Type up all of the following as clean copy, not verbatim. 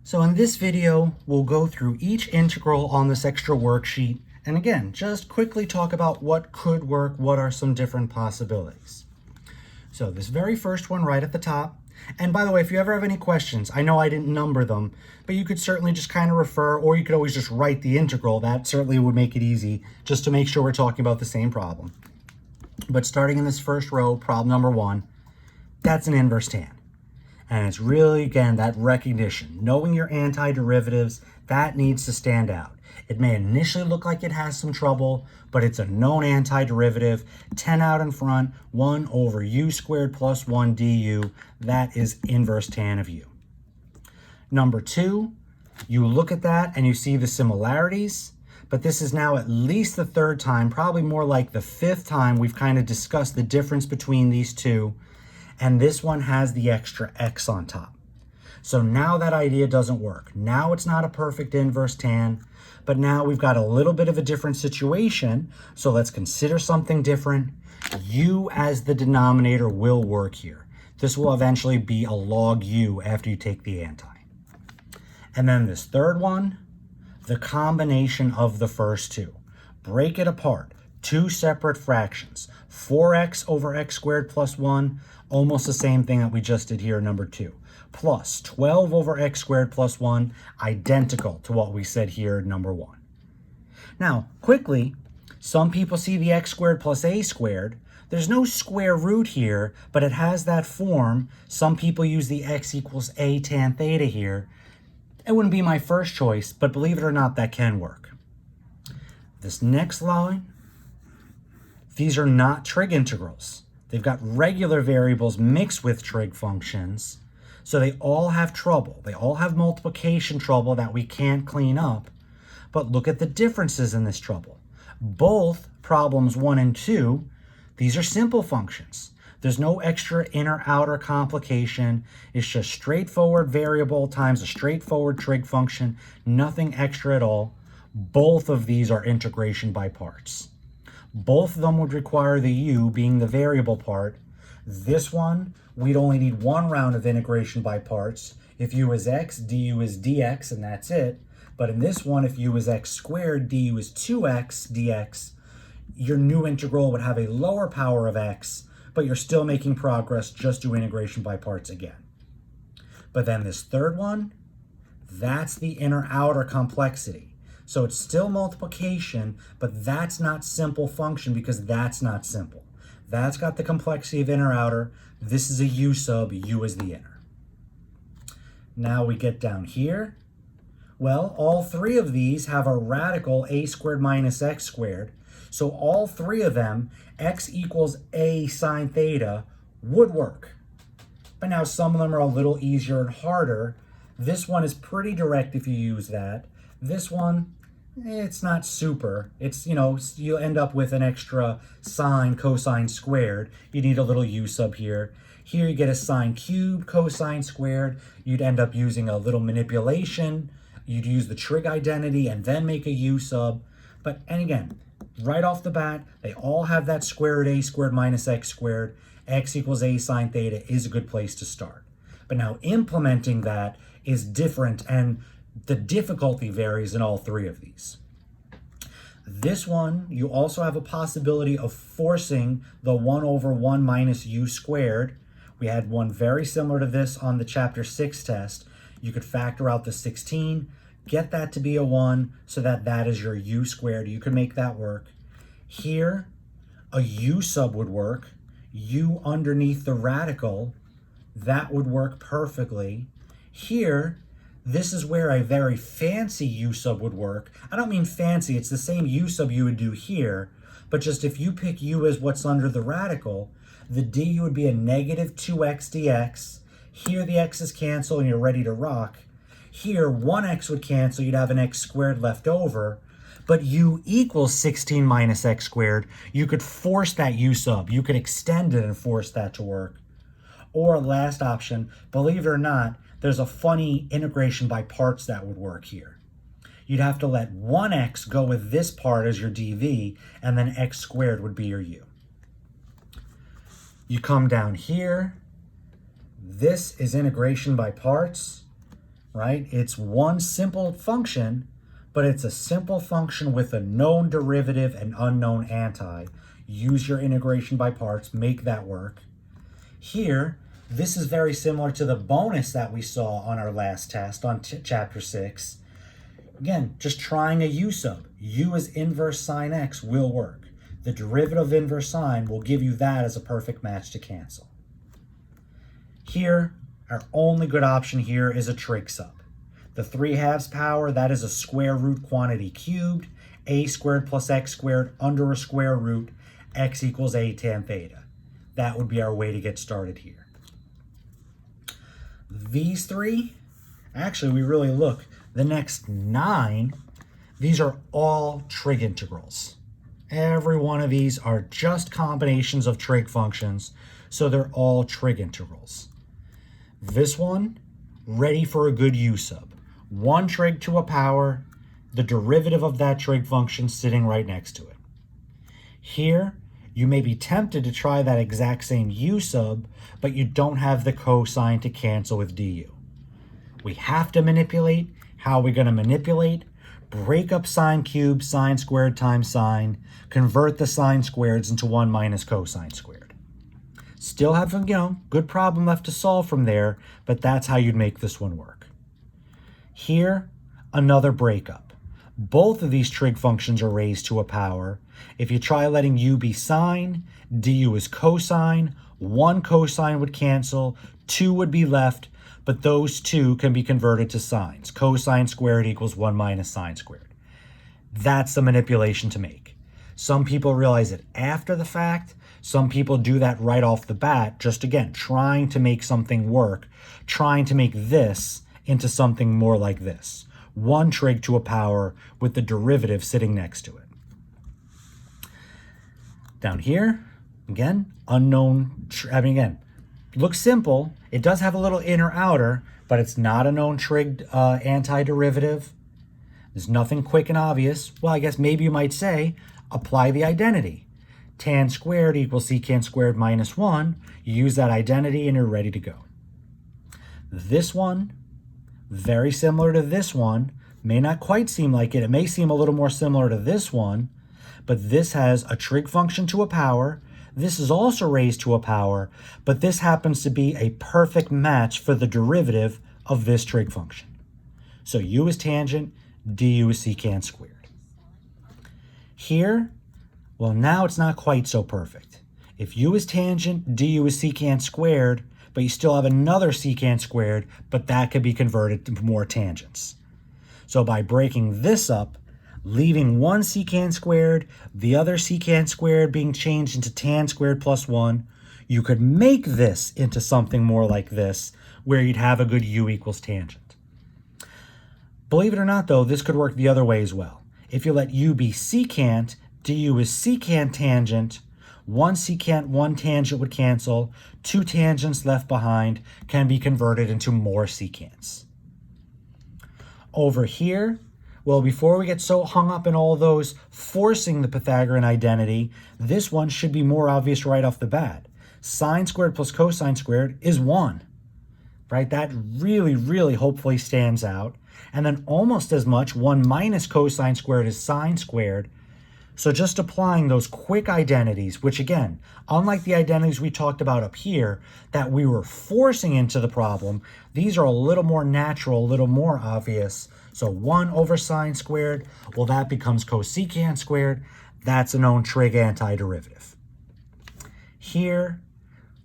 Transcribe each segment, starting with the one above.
So in this video, we'll go through each integral on this extra worksheet, and again, just quickly talk about what could work, what are some different possibilities. So this very first one right at the top, and by the way, if you ever have any questions, I know I didn't number them, but you could certainly just kind of refer, or you could always just write the integral. That certainly would make it easy, just to make sure we're talking about the same problem. But starting in this first row, problem number 1, that's an inverse tan. And it's really, again, that recognition. Knowing your antiderivatives, that needs to stand out. It may initially look like it has some trouble, but it's a known antiderivative. 10 out in front, 1 over u squared plus 1 du. That is inverse tan of u. Number 2, you look at that and you see the similarities, but this is now at least the third time, probably more like the 5th time we've kind of discussed the difference between these two. And this one has the extra x on top. So now that idea doesn't work. Now it's not a perfect inverse tan, but now we've got a little bit of a different situation. So let's consider something different. U as the denominator will work here. This will eventually be a log u after you take the anti. And then this third one, the combination of the first two. Break it apart. Two separate fractions. 4x over x squared plus 1, almost the same thing that we just did here, number 2. Plus 12 over x squared plus 1, identical to what we said here, number 1. Now, quickly, some people see the x squared plus a squared. There's no square root here, but it has that form. Some people use the x equals a tan theta here. It wouldn't be my first choice, but believe it or not, that can work. This next line, these are not trig integrals. They've got regular variables mixed with trig functions, so they all have trouble. They all have multiplication trouble that we can't clean up, but look at the differences in this trouble. Both problems 1 and 2, these are simple functions. There's no extra inner outer complication. It's just straightforward variable times a straightforward trig function, nothing extra at all. Both of these are integration by parts. Both of them would require the u being the variable part. This one, we'd only need one round of integration by parts. If u is x, du is dx, and that's it. But in this one, if u is x squared, du is 2x dx, your new integral would have a lower power of x, but you're still making progress. Just do integration by parts again. But then this third one, that's the inner-outer complexity. So it's still multiplication, but that's not simple function because that's not simple. That's got the complexity of inner-outer. This is a u sub, u is the inner. Now we get down here. Well, all three of these have a radical a squared minus x squared. So all three of them, x equals a sine theta, would work. But now some of them are a little easier and harder. This one is pretty direct if you use that. This one, it's not super. It's, you'll end up with an extra sine, cosine squared. You need a little u sub here. Here you get a sine cubed, cosine squared. You'd end up using a little manipulation. You'd use the trig identity and then make a u sub. And again, right off the bat, they all have that square root a squared minus x squared. X equals a sine theta is a good place to start. But now implementing that is different, and the difficulty varies in all three of these. This one, you also have a possibility of forcing the 1 over 1 minus u squared. We had one very similar to this on the chapter 6 test. You could factor out the 16, get that to be a 1 so that that is your u squared. You can make that work. Here, a u sub would work. U underneath the radical, that would work perfectly. Here, this is where a very fancy u sub would work. I don't mean fancy, it's the same u sub you would do here, but just if you pick u as what's under the radical, the du would be a negative 2x dx. Here the x's cancel and you're ready to rock. Here 1x would cancel, you'd have an x squared left over, but u equals 16 minus x squared. You could force that u sub. You could extend it and force that to work. Or last option, believe it or not, there's a funny integration by parts that would work here. You'd have to let 1x go with this part as your dv, and then x squared would be your u. You come down here. This is integration by parts. right? It's one simple function, but it's a simple function with a known derivative and unknown anti. Use your integration by parts, make that work. Here, this is very similar to the bonus that we saw on our last test on chapter 6. Again, just trying a u sub. U as inverse sine x will work. The derivative of inverse sine will give you that as a perfect match to cancel. Here, our only good option here is a trig sub. The 3/2 power, that is a square root quantity cubed, a squared plus x squared under a square root, x equals a tan theta. That would be our way to get started here. These three, actually we really look, the next 9, these are all trig integrals. Every one of these are just combinations of trig functions, so they're all trig integrals. This one, ready for a good u sub. One trig to a power, the derivative of that trig function sitting right next to it. Here, you may be tempted to try that exact same u sub, but you don't have the cosine to cancel with du. We have to manipulate. How are we going to manipulate? Break up sine cubed, sine squared times sine, convert the sine squareds into 1 minus cosine squared. Still have, good problem left to solve from there, but that's how you'd make this one work. Here, another breakup. Both of these trig functions are raised to a power. If you try letting u be sine, du is cosine, 1 cosine would cancel, 2 would be left, but those 2 can be converted to sines. Cosine squared equals 1 minus sine squared. That's the manipulation to make. Some people realize it after the fact. Some people do that right off the bat, just again, trying to make something work, trying to make this into something more like this. 1 trig to a power with the derivative sitting next to it. Down here, again, unknown, looks simple. It does have a little inner outer, but it's not a known trig antiderivative. There's nothing quick and obvious. Well, I guess maybe you might say, apply the identity. Tan squared equals secant squared minus 1. You use that identity and you're ready to go. This one, very similar to this one, may not quite seem like it. It may seem a little more similar to this one, but this has a trig function to a power. This is also raised to a power, but this happens to be a perfect match for the derivative of this trig function. So u is tangent, du is secant squared. Here, well, now it's not quite so perfect. If u is tangent, du is secant squared, but you still have another secant squared, but that could be converted to more tangents. So by breaking this up, leaving 1 secant squared, the other secant squared being changed into tan squared plus 1, you could make this into something more like this, where you'd have a good u equals tangent. Believe it or not, though, this could work the other way as well. If you let u be secant, du is secant tangent, 1 secant, 1 tangent would cancel, 2 tangents left behind can be converted into more secants. Over here, well, before we get so hung up in all those forcing the Pythagorean identity, this one should be more obvious right off the bat. Sine squared plus cosine squared is 1, right? That really hopefully stands out. And then almost as much, 1 minus cosine squared is sine squared. So just applying those quick identities, which again, unlike the identities we talked about up here that we were forcing into the problem, these are a little more natural, a little more obvious. So 1 over sine squared, well, that becomes cosecant squared. That's a known trig antiderivative. Here,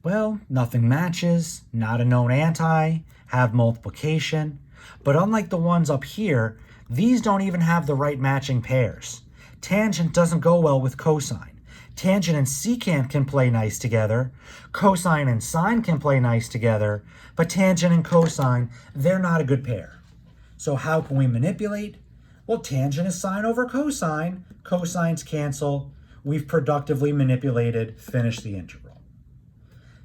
well, nothing matches, not a known anti, have multiplication. But unlike the ones up here, these don't even have the right matching pairs. Tangent doesn't go well with cosine. Tangent and secant can play nice together. Cosine and sine can play nice together. But tangent and cosine, they're not a good pair. So how can we manipulate? Well, tangent is sine over cosine. Cosines cancel. We've productively manipulated, finished the integral.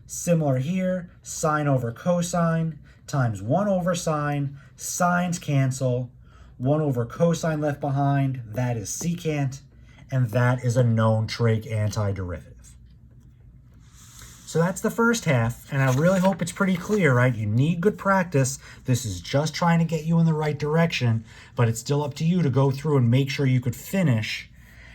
Similar here, sine over cosine times 1 over sine. Sines cancel. 1 over cosine left behind, that is secant, and that is a known trig antiderivative. So that's the first half, and I really hope it's pretty clear, right? You need good practice. This is just trying to get you in the right direction, but it's still up to you to go through and make sure you could finish.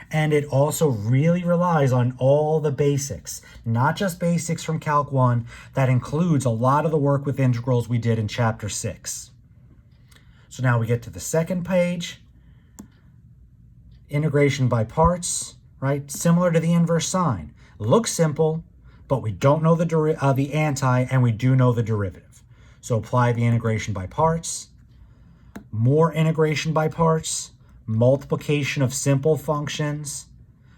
And it also really relies on all the basics, not just basics from Calc 1. That includes a lot of the work with integrals we did in Chapter 6. So now we get to the second page. Integration by parts, right? Similar to the inverse sine. Looks simple, but we don't know the anti, and we do know the derivative. So apply the integration by parts, more integration by parts, multiplication of simple functions.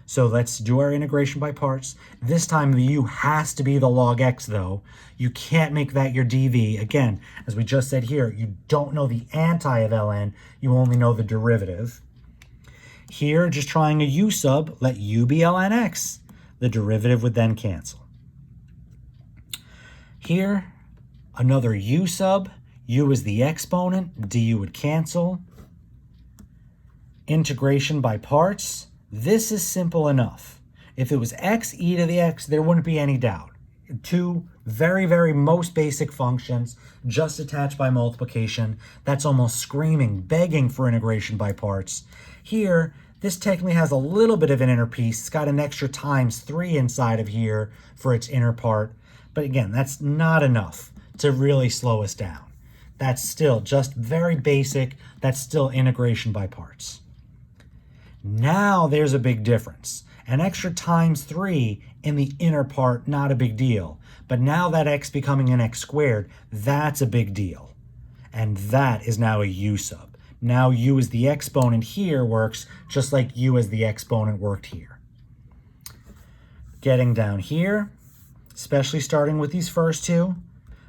So let's do our integration by parts. This time the u has to be the log x though. You can't make that your dv. Again, as we just said here, you don't know the anti of ln, you only know the derivative. Here, just trying a u sub, let u be ln x. The derivative would then cancel. Here, another u sub, u is the exponent, du would cancel. Integration by parts, this is simple enough. If it was x e to the x, there wouldn't be any doubt. Two very, very most basic functions, just attached by multiplication. That's almost screaming, begging for integration by parts. Here, this technically has a little bit of an inner piece. It's got an extra times 3 inside of here for its inner part. But again, that's not enough to really slow us down. That's still just very basic. That's still integration by parts. Now there's a big difference. An extra times 3 in the inner part, not a big deal. But now that x becoming an x squared, that's a big deal. And that is now a u sub. Now u as the exponent here works just like u as the exponent worked here. Getting down here, especially starting with these first two,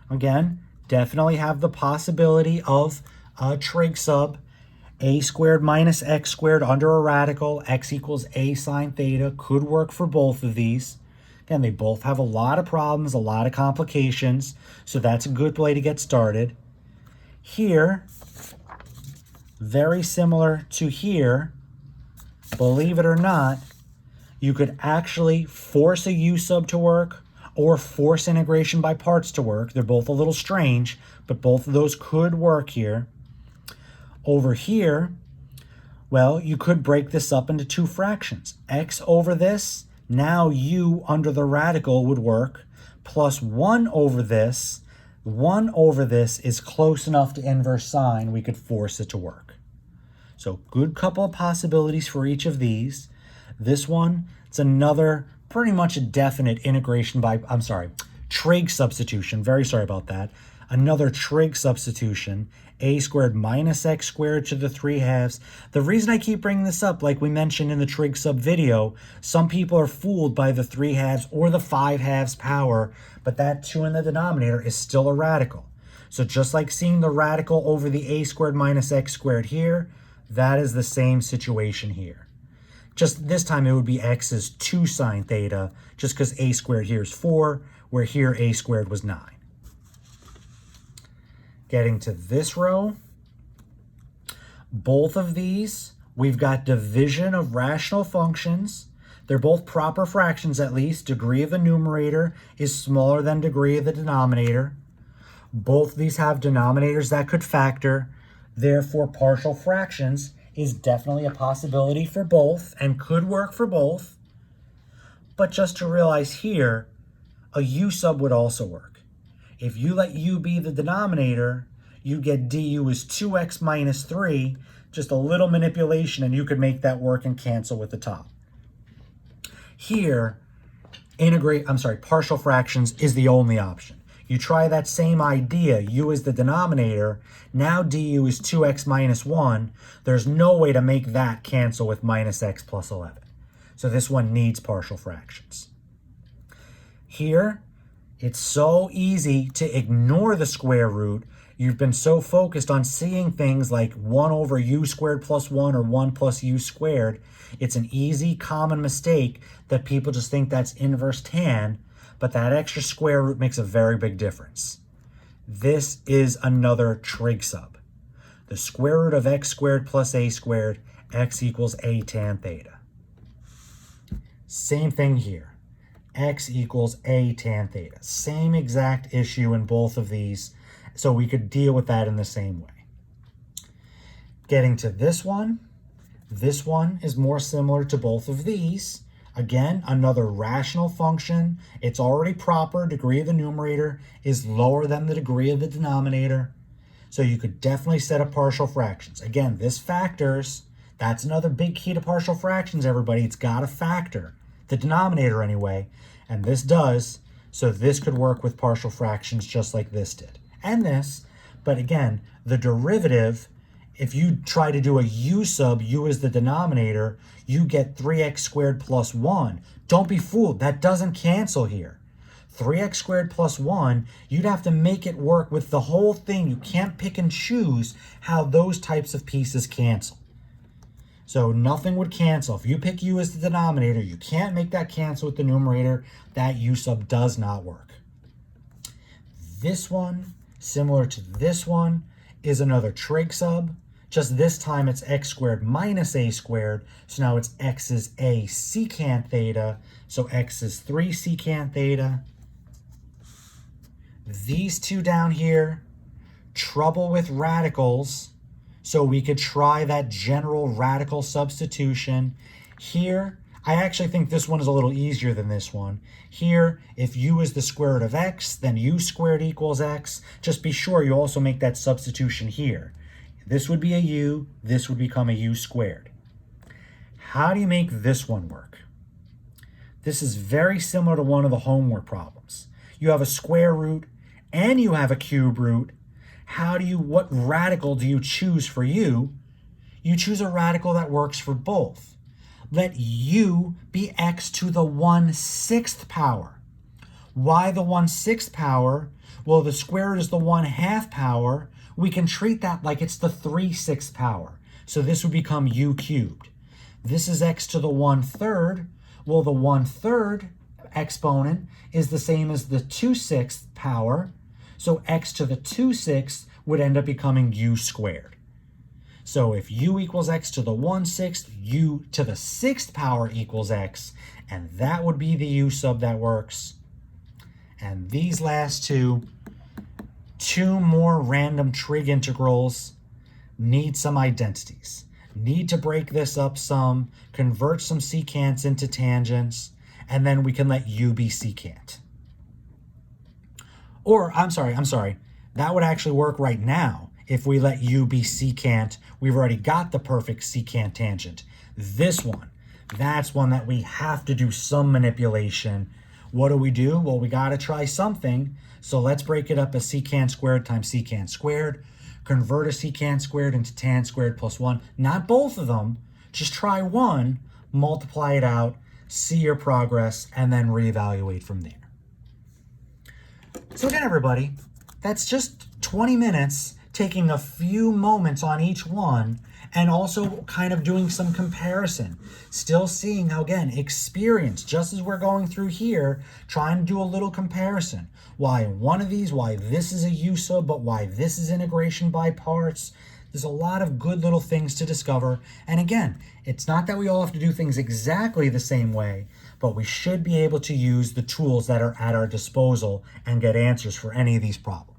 again, definitely have the possibility of a trig sub. A squared minus x squared under a radical, x equals a sine theta, could work for both of these. Again, they both have a lot of problems, a lot of complications, so that's a good way to get started. Here, very similar to here, believe it or not, you could actually force a u sub to work or force integration by parts to work. They're both a little strange, but both of those could work here. Over here, well, you could break this up into two fractions. X over this, now u under the radical would work, plus 1 over this. 1 over this is close enough to inverse sine, we could force it to work. So good couple of possibilities for each of these. This one, it's another pretty much a definite integration by, trig substitution. Very sorry about that. Another trig substitution, a squared minus x squared to the 3/2. The reason I keep bringing this up, like we mentioned in the trig sub video, some people are fooled by the 3/2 or the 5/2 power, but that 2 in the denominator is still a radical. So just like seeing the radical over the a squared minus x squared here, that is the same situation here. Just this time it would be x is 2 sine theta, just because a squared here is 4, where here a squared was 9. Getting to this row, both of these, we've got division of rational functions. They're both proper fractions at least. Degree of the numerator is smaller than degree of the denominator. Both of these have denominators that could factor. Therefore, partial fractions is definitely a possibility for both and could work for both. But just to realize here, a u sub would also work. If you let u be the denominator, you get du is 2x minus 3, just a little manipulation, and you could make that work and cancel with the top. Here, partial fractions is the only option. You try that same idea, u is the denominator, now du is 2x minus 1. There's no way to make that cancel with minus x plus 11. So this one needs partial fractions. Here, it's so easy to ignore the square root. You've been so focused on seeing things like 1 over u squared plus 1 or 1 plus u squared. It's an easy, common mistake that people just think that's inverse tan, but that extra square root makes a very big difference. This is another trig sub. The square root of x squared plus a squared, x equals a tan theta. Same thing here. x equals a tan theta. Same exact issue in both of these, so we could deal with that in the same way. Getting to this one is more similar to both of these. Again, another rational function. It's already proper. Degree of the numerator is lower than the degree of the denominator. So you could definitely set up partial fractions. Again, this factors. That's another big key to partial fractions, everybody. It's got to factor, the denominator anyway. And this does. So this could work with partial fractions just like this did. And this. But again, the derivative, if you try to do a u sub, u is the denominator, you get 3x squared plus 1. Don't be fooled. That doesn't cancel here. 3x squared plus 1, you'd have to make it work with the whole thing. You can't pick and choose how those types of pieces cancel. So nothing would cancel. If you pick u as the denominator, you can't make that cancel with the numerator. That u sub does not work. This one, similar to this one, is another trig sub. Just this time it's x squared minus a squared. So now it's x is a secant theta. So x is 3 secant theta. These two down here, trouble with radicals. So we could try that general radical substitution. Here, I actually think this one is a little easier than this one. Here, if u is the square root of x, then u squared equals x. Just be sure you also make that substitution here. This would be a u, this would become a u squared. How do you make this one work? This is very similar to one of the homework problems. You have a square root and you have a cube root. What radical do you choose for u? You choose a radical that works for both. Let u be x to the 1/6 power. Why the 1/6 power? Well, the square root is the 1/2 power. We can treat that like it's the 3/6 power. So this would become u cubed. This is x to the 1/3. Well, the 1/3 exponent is the same as the 2/6 power. So x to the 2/6 would end up becoming u squared. So if u equals x to the 1/6, u to the 6th power equals x, and that would be the u sub that works. And these last two more random trig integrals need some identities. Need to break this up some, convert some secants into tangents, and then we can let u be secant. Or, I'm sorry, that would actually work right now. If we let u be secant, we've already got the perfect secant tangent. This one, that's one that we have to do some manipulation. What do? Well, we got to try something. So let's break it up as secant squared times secant squared. Convert a secant squared into tan squared plus 1. Not both of them. Just try one, multiply it out, see your progress, and then reevaluate from there. So again, everybody, that's just 20 minutes, taking a few moments on each one, and also kind of doing some comparison. Still seeing how, again, experience, just as we're going through here, trying to do a little comparison. Why one of these, why this is a u sub, but why this is integration by parts. There's a lot of good little things to discover. And again, it's not that we all have to do things exactly the same way, but we should be able to use the tools that are at our disposal and get answers for any of these problems.